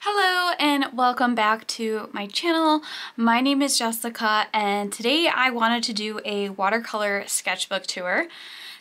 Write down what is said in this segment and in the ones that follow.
Hello and welcome back to my channel. My name is Jessica and today I wanted to do a watercolor sketchbook tour.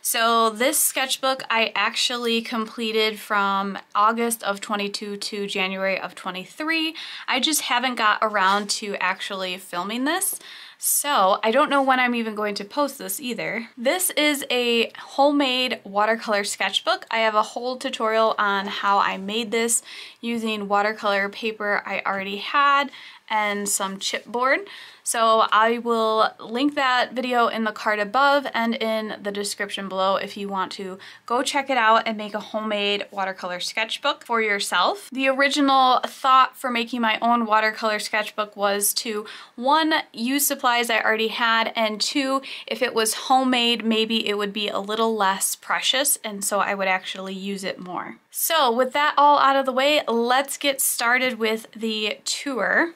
So this sketchbook I actually completed from August of 22 to January of 23. I just haven't got around to actually filming this. So I don't know when I'm even going to post this either. This is a homemade watercolor sketchbook. I have a whole tutorial on how I made this using watercolor paper I already had and some chipboard. So I will link that video in the card above and in the description below if you want to go check it out and make a homemade watercolor sketchbook for yourself. The original thought for making my own watercolor sketchbook was to, one, use supplies I already had, and two, if it was homemade, maybe it would be a little less precious and so I would actually use it more. So with that all out of the way, let's get started with the tour.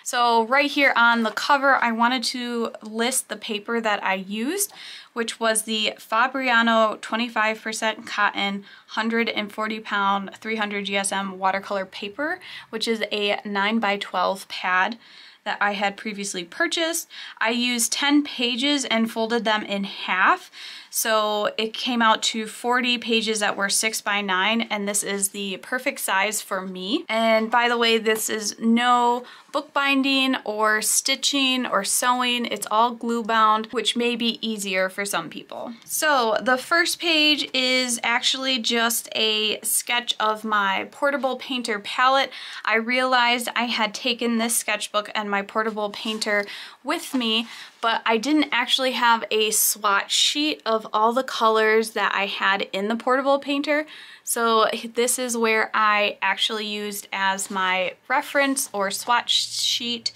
So right here on the cover, I wanted to list the paper that I used, which was the Fabriano 25% cotton 140 pound 300 GSM watercolor paper, which is a 9x12 pad that I had previously purchased. I used 10 pages and folded them in half. So it came out to 40 pages that were 6x9, and this is the perfect size for me. And by the way, this is no bookbinding or stitching or sewing. It's all glue bound, which may be easier for some people. So the first page is actually just a sketch of my portable painter palette. I realized I had taken this sketchbook and my portable painter with me, but I didn't actually have a swatch sheet of all the colors that I had in the portable painter. So this is where I actually used as my reference or swatch sheet,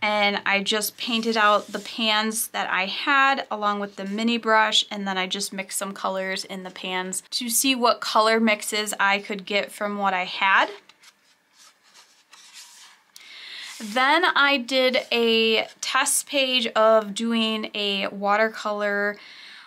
and I just painted out the pans that I had along with the mini brush, and then I just mixed some colors in the pans to see what color mixes I could get from what I had. Then I did a test page of doing a watercolor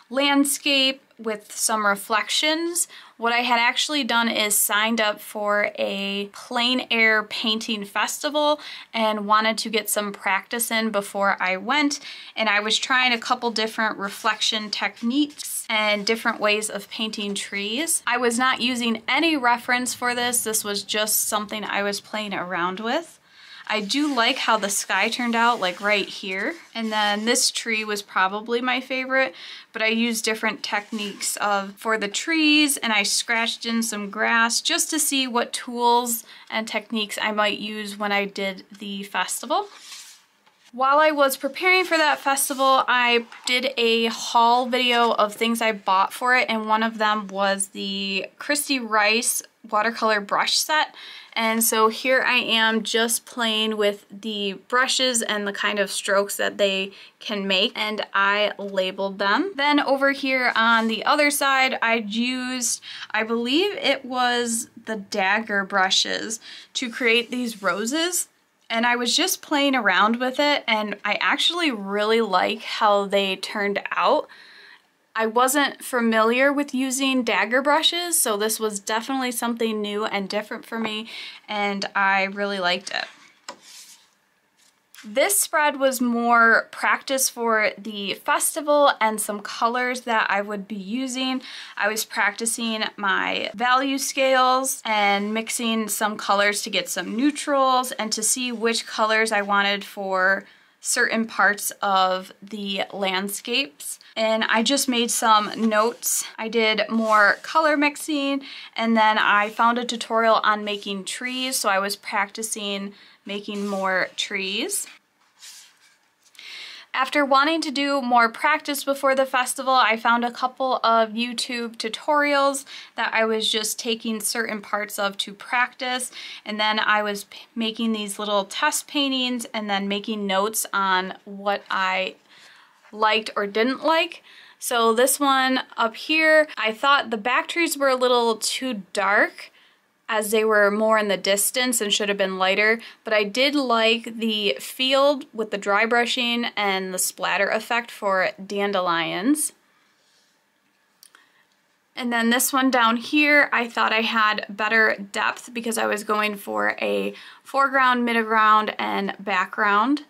landscape with some reflections. What I had actually done is signed up for a plein air painting festival and wanted to get some practice in before I went, and I was trying a couple different reflection techniques and different ways of painting trees. I was not using any reference for this. This was just something I was playing around with. I do like how the sky turned out, like right here. And then this tree was probably my favorite, but I used different techniques for the trees, and I scratched in some grass just to see what tools and techniques I might use when I did the festival. While I was preparing for that festival, I did a haul video of things I bought for it, and one of them was the Christy Rice watercolor brush set. And so here I am just playing with the brushes and the kind of strokes that they can make, and I labeled them. Then over here on the other side, I used, I believe it was the dagger brushes to create these roses. And I was just playing around with it, and I actually really like how they turned out. I wasn't familiar with using dagger brushes, so this was definitely something new and different for me, and I really liked it. This spread was more practice for the festival and some colors that I would be using. I was practicing my value scales and mixing some colors to get some neutrals and to see which colors I wanted for certain parts of the landscapes. And I just made some notes. I did more color mixing, and then I found a tutorial on making trees, so I was practicing making more trees. After wanting to do more practice before the festival, I found a couple of YouTube tutorials that I was just taking certain parts of to practice, and then I was making these little test paintings and then making notes on what I liked or didn't like. So this one up here, I thought the back trees were a little too dark as they were more in the distance and should have been lighter, but I did like the field with the dry brushing and the splatter effect for dandelions. And then this one down here, I thought I had better depth because I was going for a foreground, midground, and background.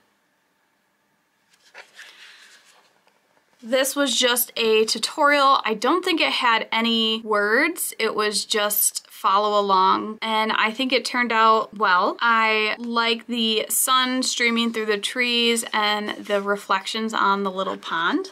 This was just a tutorial. I don't think it had any words. It was just follow along, and I think it turned out well. I like the sun streaming through the trees and the reflections on the little pond.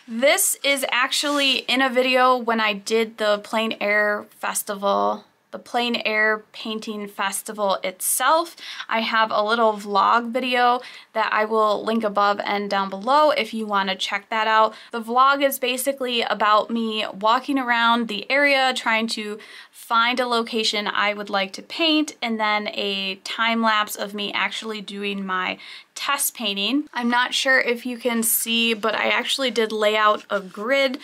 This is actually in a video when I did the plein air festival, the plein air painting festival itself. I have a little vlog video that I will link above and down below if you want to check that out. The vlog is basically about me walking around the area trying to find a location I would like to paint, and then a time lapse of me actually doing my test painting. I'm not sure if you can see, but I actually did lay out a grid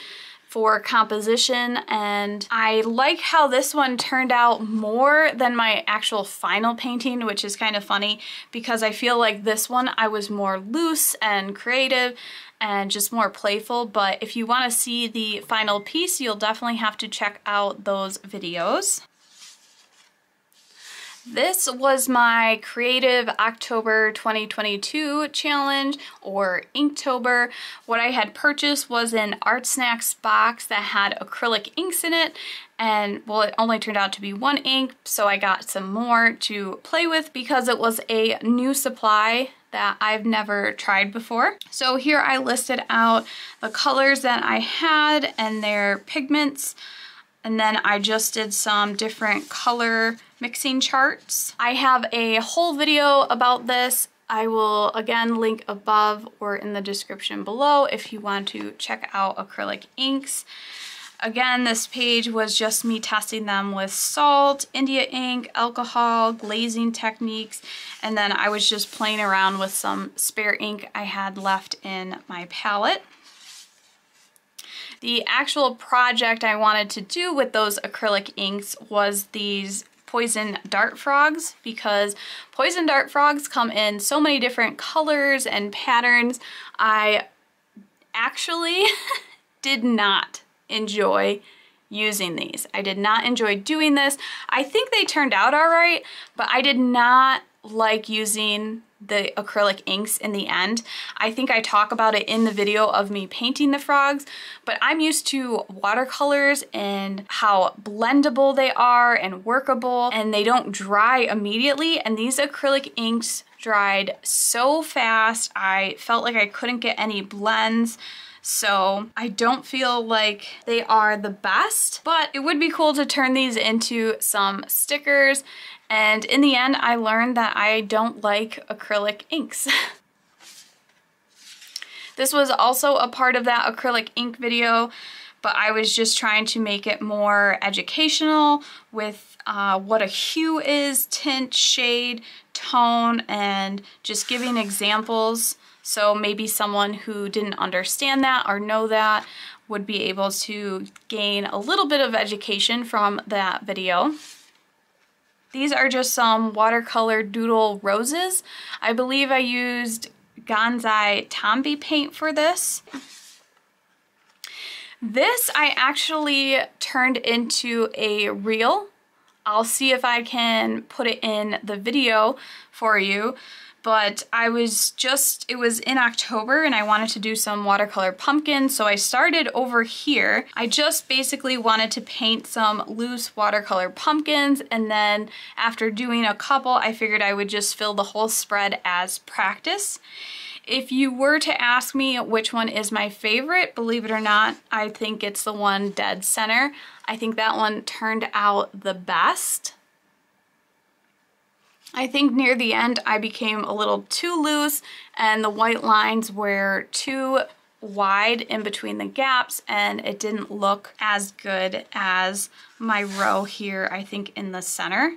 for composition, and I like how this one turned out more than my actual final painting, which is kind of funny because I feel like this one I was more loose and creative and just more playful. But if you want to see the final piece, you'll definitely have to check out those videos. This was my creative October 2022 challenge, or Inktober. What I had purchased was an Art Snacks box that had acrylic inks in it, and well, it only turned out to be one ink, so I got some more to play with because it was a new supply that I've never tried before. So here I listed out the colors that I had and their pigments, and then I just did some different color mixing charts. I have a whole video about this. I will again link above or in the description below if you want to check out acrylic inks. Again, this page was just me testing them with salt, India ink, alcohol, glazing techniques, and then I was just playing around with some spare ink I had left in my palette. The actual project I wanted to do with those acrylic inks was these poison dart frogs, because poison dart frogs come in so many different colors and patterns. I actually did not enjoy using these. I did not enjoy doing this. I think they turned out all right, but I did not like using the acrylic inks in the end. I think I talk about it in the video of me painting the frogs, but I'm used to watercolors and how blendable they are and workable, and they don't dry immediately, and these acrylic inks dried so fast. I felt like I couldn't get any blends. So I don't feel like they are the best, but it would be cool to turn these into some stickers. And in the end, I learned that I don't like acrylic inks. This was also a part of that acrylic ink video, but I was just trying to make it more educational with what a hue is, tint, shade, tone, and just giving examples. So maybe someone who didn't understand that or know that would be able to gain a little bit of education from that video. These are just some watercolor doodle roses. I believe I used Gonzai Tombi paint for this. This I actually turned into a reel. I'll see if I can put it in the video for you. But it was in October and I wanted to do some watercolor pumpkins, so I started over here. I just basically wanted to paint some loose watercolor pumpkins, and then after doing a couple, I figured I would just fill the whole spread as practice. If you were to ask me which one is my favorite, believe it or not, I think it's the one dead center. I think that one turned out the best. I think near the end I became a little too loose and the white lines were too wide in between the gaps, and it didn't look as good as my row here, I think, in the center.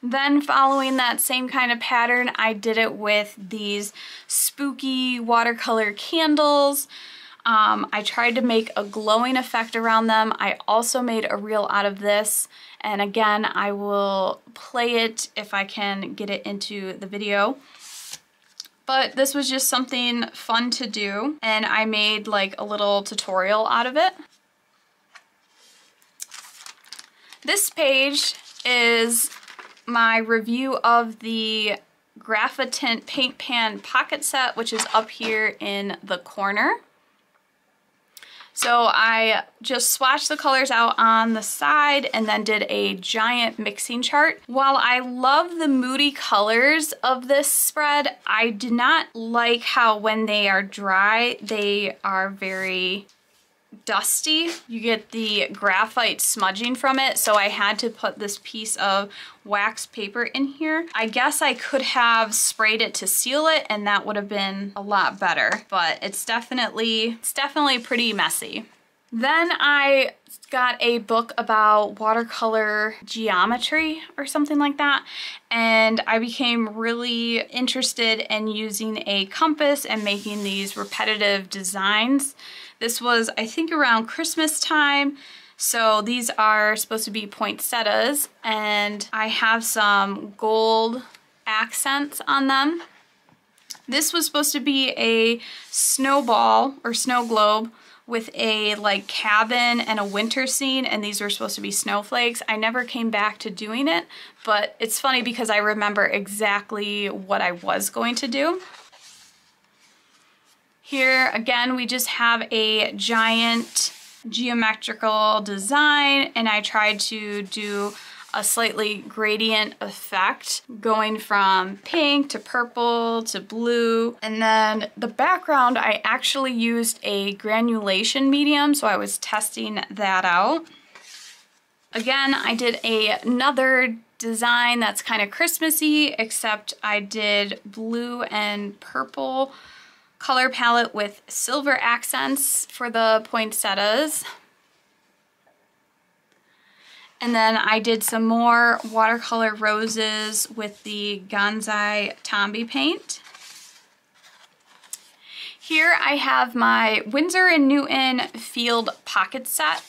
Then following that same kind of pattern, I did it with these spooky watercolor candles. I tried to make a glowing effect around them. I also made a reel out of this, and again, I will play it if I can get it into the video. but this was just something fun to do, and I made like a little tutorial out of it. This page is my review of the Graphitint Paint Pan Pocket Set, which is up here in the corner. So I just swatched the colors out on the side and then did a giant mixing chart. While I love the moody colors of this spread, I did not like how when they are dry, they are very dusty. You get the graphite smudging from it, so I had to put this piece of wax paper in here. I guess I could have sprayed it to seal it and that would have been a lot better, but it's definitely pretty messy. Then I got a book about watercolor geometry or something like that, and I became really interested in using a compass and making these repetitive designs. This was, I think, around Christmas time. So these are supposed to be poinsettias, and I have some gold accents on them. This was supposed to be a snowball or snow globe with a like cabin and a winter scene, and these were supposed to be snowflakes. I never came back to doing it, but it's funny because I remember exactly what I was going to do. Here again, we just have a giant geometrical design, and I tried to do a slightly gradient effect going from pink to purple to blue. And then the background, I actually used a granulation medium, so I was testing that out. Again, I did another design that's kind of Christmassy, except I did blue and purple color palette with silver accents for the poinsettias. And then I did some more watercolor roses with the Gansai Tombi paint. Here I have my Winsor & Newton Field Pocket Set.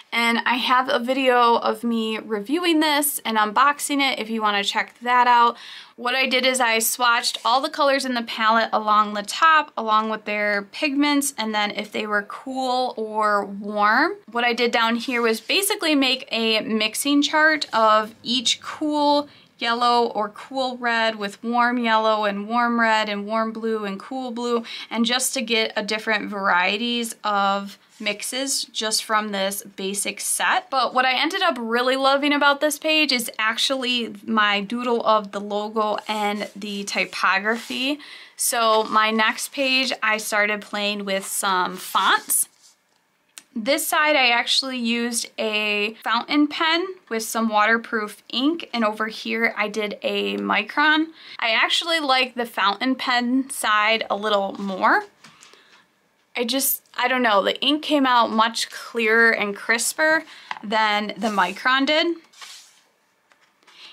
And I have a video of me reviewing this and unboxing it if you want to check that out. What I did is I swatched all the colors in the palette along the top, along with their pigments, and then if they were cool or warm. What I did down here was basically make a mixing chart of each cool yellow or cool red with warm yellow and warm red and warm blue and cool blue, and just to get a different varieties of mixes just from this basic set. But what I ended up really loving about this page is actually my doodle of the logo and the typography. So my next page, I started playing with some fonts. This side I actually used a fountain pen with some waterproof ink, and over here I did a micron. I actually like the fountain pen side a little more. I don't know, the ink came out much clearer and crisper than the micron did.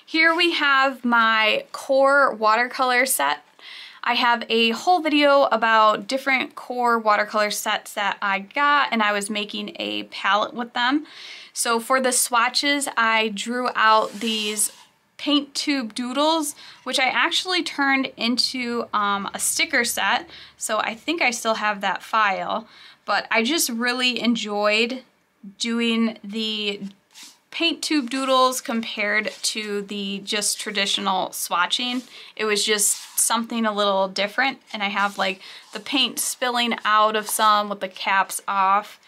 Here we have my core watercolor set. I have a whole video about different core watercolor sets that I got, and I was making a palette with them. So for the swatches, I drew out these paint tube doodles, which I actually turned into a sticker set. So I think I still have that file, but I just really enjoyed doing the paint tube doodles compared to the just traditional swatching. It was just something a little different, and I have like the paint spilling out of some with the caps off.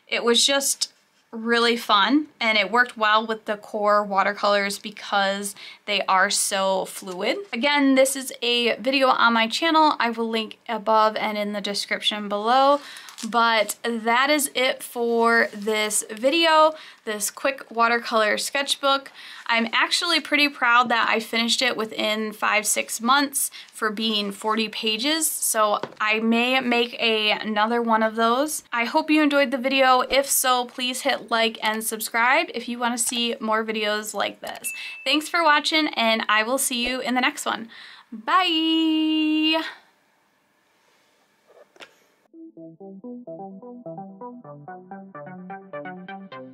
It was just really fun, and it worked well with the core watercolors because they are so fluid. Again, this is a video on my channel. I will link above and in the description below. But that is it for this video, this quick watercolor sketchbook. I'm actually pretty proud that I finished it within 5-6 months for being 40 pages, so I may make another one of those. I hope you enjoyed the video. If so, please hit like and subscribe if you want to see more videos like this. Thanks for watching, and I will see you in the next one. Bye! Thank you.